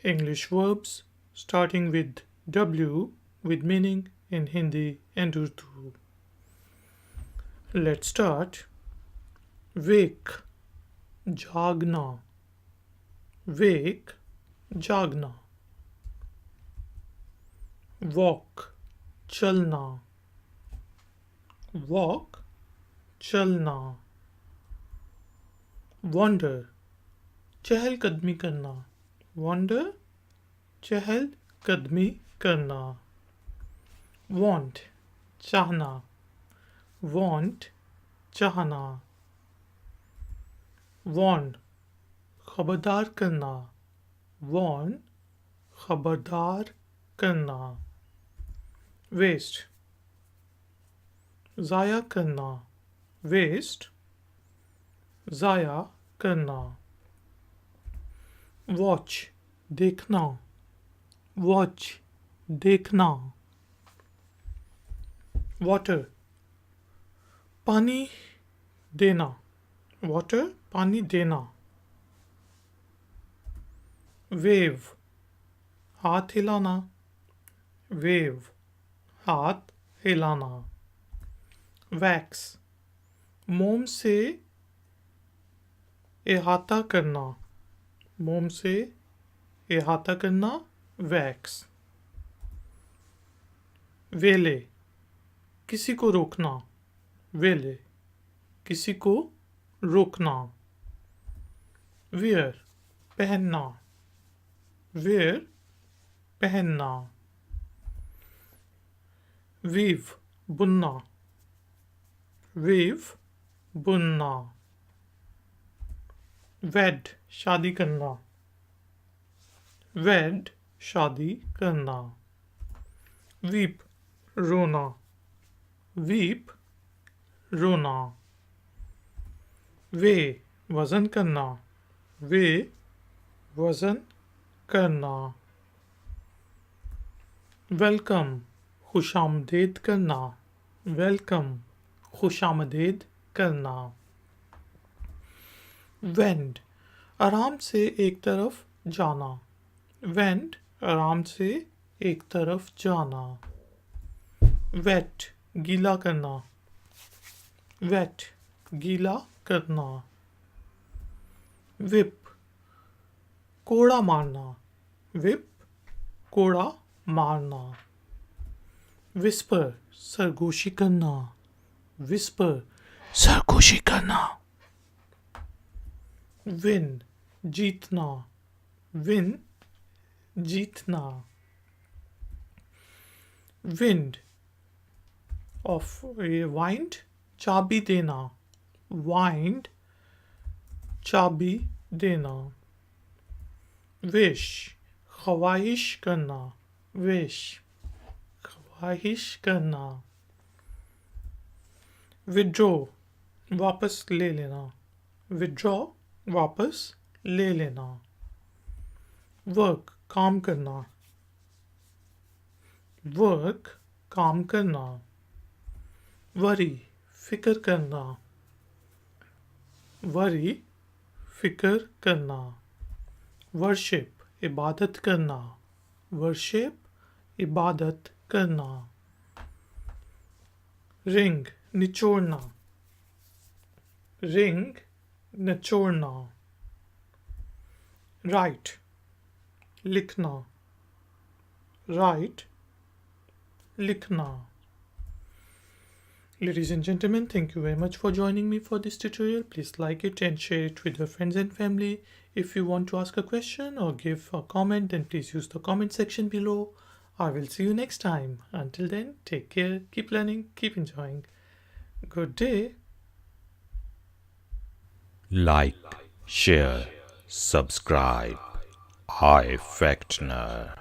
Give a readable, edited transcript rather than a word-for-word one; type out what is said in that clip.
English verbs starting with W with meaning in Hindi and Urdu. Let's start. Wake, jagna. Wake, jagna. Walk, chalna. Walk, chalना. Wander, चहलकदमी करना. Wander, चहलकदमी करना. Want, चाहना. Want, चाहना. Warn, खबरदार करना. Warn, खबरदार करना. Waste, ज़ाया करना. Waste, ज़ाया करना. Watch, देखना. Watch, देखना. Water, पानी देना. Water, पानी देना. Wave, हाथ हिलाना. Wave, हाथ हिलाना. Wax, मोम से इहाता करना. मोम से इहाता करना. Wax. Waylay, किसी को रोकना. Waylay, किसी को रोकना. Wear, पहनना. Wear, पहनना. Weave, बुनना. Weave, बुनना. Wed, शादी करना. Wed, शादी करना. Weep, रोना. Weep, रोना. Weigh, वजन करना. Weigh, वजन करना. Welcome, खुशामदीद करना. Welcome, खुशामदीद करना. Wend, आराम से एक तरफ जाना. Wend, आराम से एक तरफ जाना. Wet, गीला करना. Wet, गीला करना. Whip, कोड़ा मारना. Whip, कोड़ा मारना. Whisper, सरगोशी करना. Whisper, सरगोशी करना. Win, जीतना. Win, जीतना. Wind, of wind, चाबी देना. Wind, चाबी देना. Wish, ख्वाहिश करना. Wish, ख्वाहिश करना. Withdraw, वापस ले लेना. Withdraw, वापस ले लेना. Work, काम करना. Work, काम करना. Worry, फिक्र करना. Worry, फिक्र करना. Worship, इबादत करना. Worship, इबादत करना. Wring, निचोड़ना. Wring, निचोड़ना. Write, लिखना. Write, लिखना. Ladies and gentlemen, thank you very much for joining me for this tutorial. Please like it and share it with your friends and family. If you want to ask a question or give a comment, then please use the comment section below. I will see you next time. Until then, take care, keep learning, keep enjoying. Good day. Like, share, subscribe. I Factner.